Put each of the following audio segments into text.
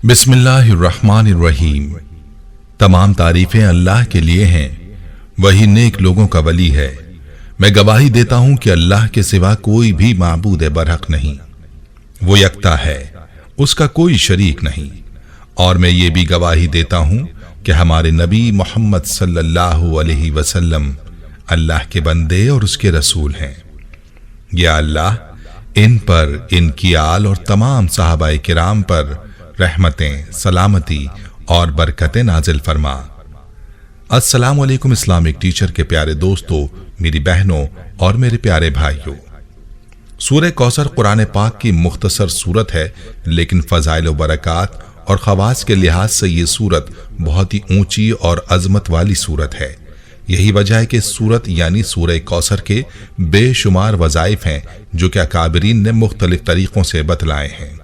बिस्मिल्लाहिर्रहमानिर्रहीम। तमाम तारीफें अल्लाह के लिए हैं, वही नेक लोगों का वली है। मैं गवाही देता हूं कि अल्लाह के सिवा कोई भी माबूद बरहक नहीं, वो यकता है, उसका कोई शरीक नहीं। और मैं ये भी गवाही देता हूं कि हमारे नबी मोहम्मद सल्लल्लाहु अलैहि वसल्लम अल्लाह के बंदे और उसके रसूल हैं। या अल्लाह इन पर, इनकी आल और तमाम सहाबाए किराम पर रहमतें, सलामती और बरकतें नाजिल फरमा। अस्सलामु अलैकुम इस्लामिक टीचर के प्यारे दोस्तों, मेरी बहनों और मेरे प्यारे भाइयों। सूरह कौसर कुरान पाक की मुख्तसर सूरत है, लेकिन फजाइल व बरकात और खवास के लिहाज से ये सूरत बहुत ही ऊंची और अजमत वाली सूरत है। यही वजह है कि इस सूरत यानी सूरह कौसर के बेशुमार वज़ाइफ हैं जो कि अकाबरीन ने मुख्तलिफ तरीक़ों से बतलाए हैं।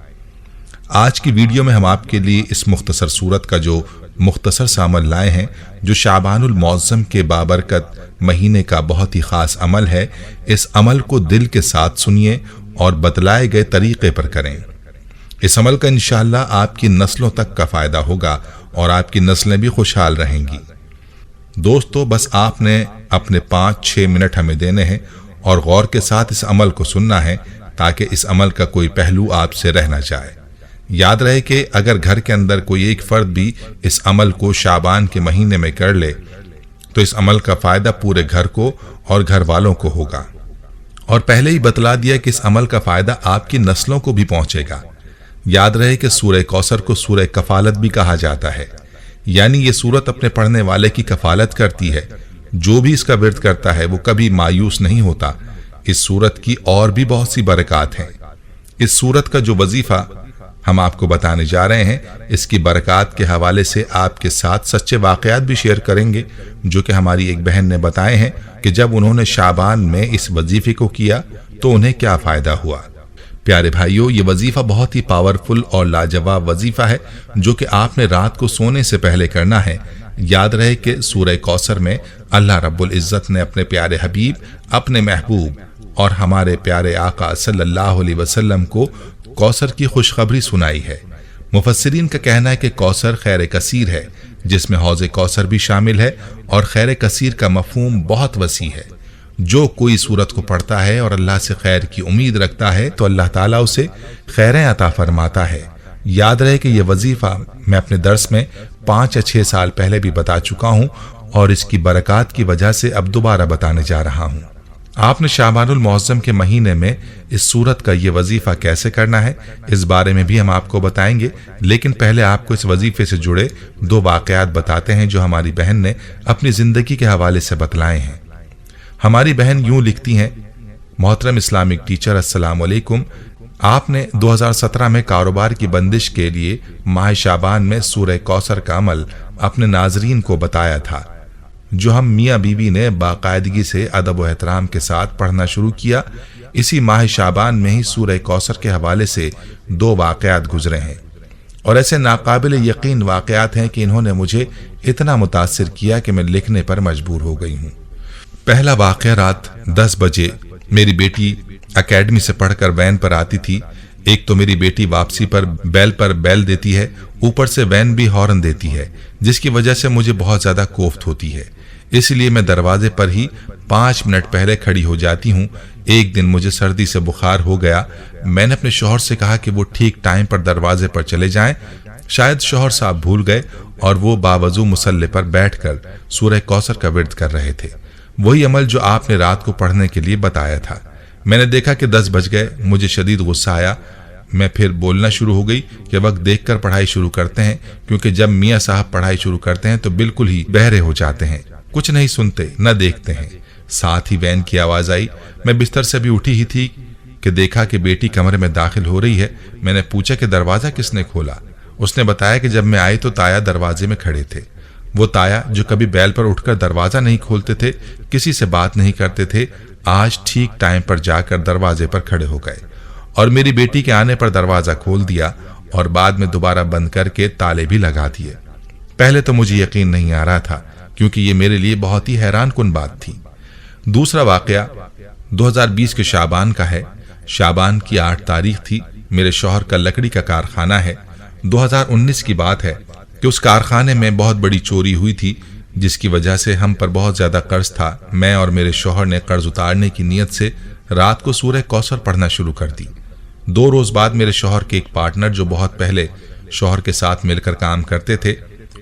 आज की वीडियो में हम आपके लिए इस मुख्तसर सूरत का जो मुख्तसर सा अमल लाए हैं, जो शाबानुल मौज़म के बाबरकत महीने का बहुत ही ख़ास अमल है। इस अमल को दिल के साथ सुनिए और बतलाए गए तरीक़े पर करें। इस अमल का इंशाअल्लाह आपकी नस्लों तक का फ़ायदा होगा और आपकी नस्लें भी खुशहाल रहेंगी। दोस्तों, बस आपने अपने 5-6 मिनट हमें देने हैं और गौर के साथ इस अमल को सुनना है ताकि इस अमल का कोई पहलू आपसे रह ना जाए। याद रहे कि अगर घर के अंदर कोई एक फर्द भी इस अमल को शाबान के महीने में कर ले तो इस अमल का फायदा पूरे घर को और घर वालों को होगा। और पहले ही बतला दिया कि इस अमल का फायदा आपकी नस्लों को भी पहुंचेगा। याद रहे कि सूरह कौसर को सूरह कफालत भी कहा जाता है, यानी ये सूरत अपने पढ़ने वाले की कफालत करती है। जो भी इसका विर्द करता है वो कभी मायूस नहीं होता। इस सूरत की और भी बहुत सी बरकात हैं। इस सूरत का जो वजीफा हम आपको बताने जा रहे हैं, इसकी बरकात के हवाले से आपके साथ सच्चे वाकयात भी शेयर करेंगे जो कि हमारी एक बहन ने बताए हैं कि जब उन्होंने शाबान में इस वजीफे को किया तो उन्हें क्या फ़ायदा हुआ। प्यारे भाइयों, ये वजीफा बहुत ही पावरफुल और लाजवाब वजीफा है जो कि आपने रात को सोने से पहले करना है। याद रहे कि सूरह कौसर में अल्लाह रब्बुल इज़्ज़त ने अपने प्यारे हबीब, अपने महबूब और हमारे प्यारे आका सल्लल्लाहु अलैहि वसल्लम को कौसर की खुशखबरी सुनाई है। मुफस्सिरीन का कहना है कि कौसर खैर कसीर है, जिसमें हौज़े कौसर भी शामिल है और खैर कसीर का मफहूम बहुत वसी है। जो कोई सूरत को पढ़ता है और अल्लाह से खैर की उम्मीद रखता है तो अल्लाह ताला उसे खैरें अता फरमाता है। याद रहे कि यह वजीफा मैं अपने दर्स में 5 या 6 साल पहले भी बता चुका हूँ और इसकी बरकात की वजह से अब दोबारा बताने जा रहा हूँ। आपने शाबानुल मौज़म के महीने में इस सूरत का ये वजीफा कैसे करना है, इस बारे में भी हम आपको बताएंगे। लेकिन पहले आपको इस वजीफे से जुड़े 2 वाकयात बताते हैं जो हमारी बहन ने अपनी जिंदगी के हवाले से बतलाए हैं। हमारी बहन यूं लिखती हैं, मोहतरम इस्लामिक टीचर, अस्सलाम वालेकुम। आपने 2017 में कारोबार की बंदिश के लिए माह शाबान में सूरह कौसर का अमल अपने नाजरीन को बताया था, जो हम मियाँ बीवी ने बाकायदगी से अदब व एहतराम के साथ पढ़ना शुरू किया। इसी माह शाबान में ही सूरह कौसर के हवाले से 2 वाकयात गुजरे हैं और ऐसे नाकाबिल यकीन वाकयात हैं कि इन्होंने मुझे इतना मुतासिर किया कि मैं लिखने पर मजबूर हो गई हूँ। पहला वाकया रात 10 बजे मेरी बेटी एकेडमी से पढ़कर वैन पर आती थी। एक तो मेरी बेटी वापसी पर बैल देती है, ऊपर से वैन भी हॉर्न देती है, जिसकी वजह से मुझे बहुत ज्यादा कोफ्त होती है। इसलिए मैं दरवाजे पर ही 5 मिनट पहले खड़ी हो जाती हूँ। एक दिन मुझे सर्दी से बुखार हो गया। मैंने अपने शौहर से कहा कि वो ठीक टाइम पर दरवाजे पर चले जाएं। शायद शौहर साहब भूल गए और वो बावजू मुसल्ले पर बैठकर सूरह कौसर का विर्द कर रहे थे, वही अमल जो आपने रात को पढ़ने के लिए बताया था। मैंने देखा कि 10 बज गए। मुझे शदीद गुस्सा आया। मैं फिर बोलना शुरू हो गई कि वक्त देखकर पढ़ाई शुरू करते हैं, क्योंकि जब मियाँ साहब पढ़ाई शुरू करते हैं तो बिल्कुल ही बहरे हो जाते हैं, कुछ नहीं सुनते न देखते हैं। साथ ही वैन की आवाज आई। मैं बिस्तर से भी उठी ही थी कि देखा कि बेटी कमरे में दाखिल हो रही है। मैंने पूछा कि दरवाजा किसने खोला। उसने बताया कि जब मैं आई तो ताया दरवाजे में खड़े थे। वो ताया जो कभी बैल पर उठकर दरवाजा नहीं खोलते थे, किसी से बात नहीं करते थे, आज ठीक टाइम पर जाकर दरवाजे पर खड़े हो गए और मेरी बेटी के आने पर दरवाजा खोल दिया और बाद में दोबारा बंद करके ताले भी लगा दिए। पहले तो मुझे यकीन नहीं आ रहा था, क्योंकि ये मेरे लिए बहुत ही हैरान कुन बात थी। दूसरा वाकया 2020 के शाबान का है। शाबान की 8 तारीख थी। मेरे शौहर का लकड़ी का कारखाना है 2019 کی بات ہے کہ اس کارخانے میں بہت بڑی چوری ہوئی تھی، جس کی وجہ سے ہم پر بہت زیادہ قرض تھا۔ میں اور میرے شوہر نے قرض اتارنے کی نیت سے رات کو سورہ کوثر پڑھنا شروع کر دی۔ 2 روز بعد میرے شوہر کے ایک پارٹنر جو بہت پہلے شوہر کے ساتھ مل کر کام کرتے تھے،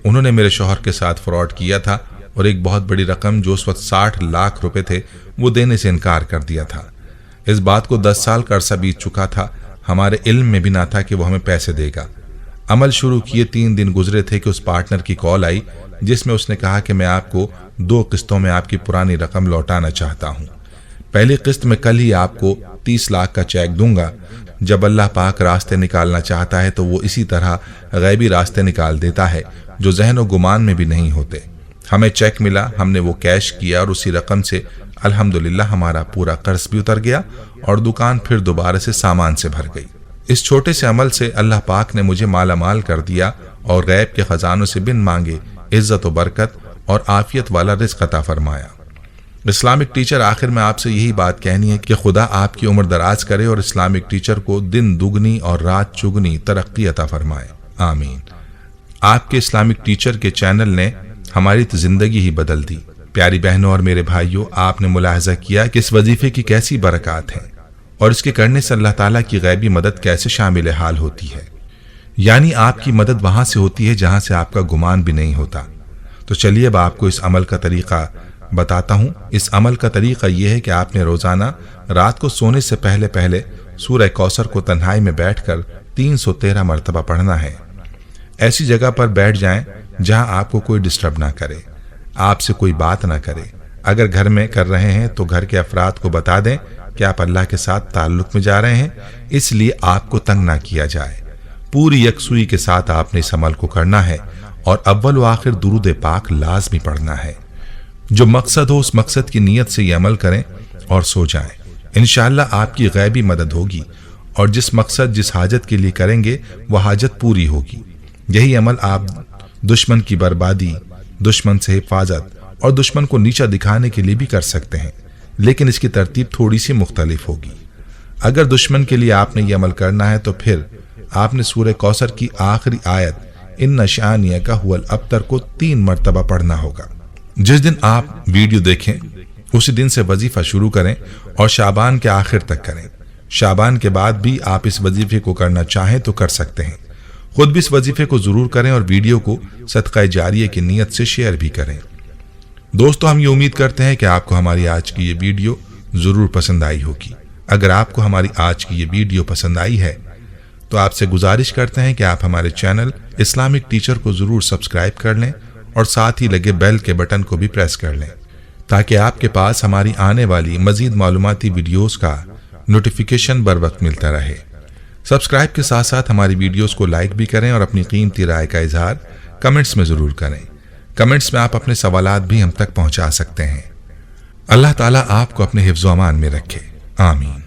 انہوں نے میرے شوہر کے ساتھ فراڈ کیا تھا اور ایک بہت بڑی رقم جو اس وقت 60 لاکھ روپے تھے وہ دینے سے انکار کر دیا تھا۔ اس بات کو 10 سال کا عرصہ بیت چکا تھا، ہمارے علم میں بھی نہ تھا کہ وہ ہمیں پیسے دے گا۔ عمل شروع کیے 3 دن گزرے تھے کہ اس پارٹنر کی کال آئی جس میں اس نے کہا کہ میں آپ کو 2 قسطوں میں آپ کی پرانی رقم لوٹانا چاہتا ہوں۔ پہلی قسط میں کل ہی آپ کو 30 لاکھ کا چیک دوں گا۔ جب اللہ پاک راستے نکالنا چاہتا ہے تو وہ اسی طرح غیبی راستے نکال دیتا ہے جو ذہن و گمان میں بھی نہیں ہوتے۔ ہمیں چیک ملا، ہم نے وہ کیش کیا اور اسی رقم سے الحمدللہ ہمارا پورا قرض بھی اتر گیا اور دکان پھر دوبارہ سے سامان سے بھر گئی۔ اس چھوٹے سے عمل سے اللہ پاک نے مجھے مالا مال کر دیا اور غیب کے خزانوں سے بن مانگے عزت و برکت اور عافیت والا رزق عطا فرمایا۔ اسلامک ٹیچر، آخر میں آپ سے یہی بات کہنی ہے کہ خدا آپ کی عمر دراز کرے اور اسلامک ٹیچر کو دن دگنی اور رات چگنی ترقی عطا فرمائے، آمین۔ آپ کے اسلامک ٹیچر کے چینل نے ہماری تو زندگی ہی بدل دی۔ پیاری بہنوں اور میرے بھائیوں، آپ نے ملاحظہ کیا کہ اس وظیفے کی کیسی برکات ہیں اور اس کے کرنے سے اللہ تعالیٰ کی غیبی مدد کیسے شامل حال ہوتی ہے۔ یعنی آپ کی مدد وہاں سے ہوتی ہے جہاں سے آپ کا گمان بھی نہیں ہوتا۔ تو چلیے اب آپ کو اس عمل کا طریقہ بتاتا ہوں۔ اس عمل کا طریقہ یہ ہے کہ آپ نے روزانہ رات کو سونے سے پہلے سورہ کوثر کو تنہائی میں بیٹھ کر 313 مرتبہ پڑھنا ہے۔ ایسی جگہ پر بیٹھ جائیں جہاں آپ کو کوئی ڈسٹرب نہ کرے، آپ سے کوئی بات نہ کرے۔ اگر گھر میں کر رہے ہیں تو گھر کے افراد کو بتا دیں کہ آپ اللہ کے ساتھ تعلق میں جا رہے ہیں، اس لیے آپ کو تنگ نہ کیا جائے۔ پوری یکسوئی کے ساتھ آپ نے اس عمل کو کرنا ہے اور اول و آخر درود پاک لازمی پڑھنا ہے۔ جو مقصد ہو اس مقصد کی نیت سے یہ عمل کریں اور سو جائیں۔ انشاءاللہ آپ کی غیبی مدد ہوگی اور جس مقصد جس حاجت کے لیے کریں گے وہ حاجت پوری ہوگی۔ یہی عمل آپ دشمن کی بربادی، دشمن سے حفاظت اور دشمن کو نیچا دکھانے کے لیے بھی کر سکتے ہیں، لیکن اس کی ترتیب تھوڑی سی مختلف ہوگی۔ اگر دشمن کے لیے آپ نے یہ عمل کرنا ہے تو پھر آپ نے سورہ کوثر کی آخری آیت ان شانیک هو الابتر کو 3 مرتبہ پڑھنا ہوگا۔ جس دن آپ ویڈیو دیکھیں اسی دن سے وظیفہ شروع کریں اور شعبان کے آخر تک کریں۔ شعبان کے بعد بھی آپ اس وظیفے کو کرنا چاہیں تو کر سکتے ہیں۔ خود بھی اس وظیفے کو ضرور کریں اور ویڈیو کو صدقہ جاریہ کی نیت سے شیئر بھی کریں۔ دوستو، ہم یہ امید کرتے ہیں کہ آپ کو ہماری آج کی یہ ویڈیو ضرور پسند آئی ہوگی۔ اگر آپ کو ہماری آج کی یہ ویڈیو پسند آئی ہے تو آپ سے گزارش کرتے ہیں کہ آپ ہمارے چینل اسلامک ٹیچر کو ضرور سبسکرائب کر لیں اور ساتھ ہی لگے بیل کے بٹن کو بھی پریس کر لیں تاکہ آپ کے پاس ہماری آنے والی مزید معلوماتی ویڈیوز کا نوٹیفیکیشن بر وقت ملتا رہے۔ سبسکرائب کے ساتھ ساتھ ہماری ویڈیوز کو لائک بھی کریں اور اپنی قیمتی رائے کا اظہار کمنٹس میں ضرور کریں۔ کمنٹس میں آپ اپنے سوالات بھی ہم تک پہنچا سکتے ہیں۔ اللہ تعالیٰ آپ کو اپنے حفظ و امان میں رکھے، آمین۔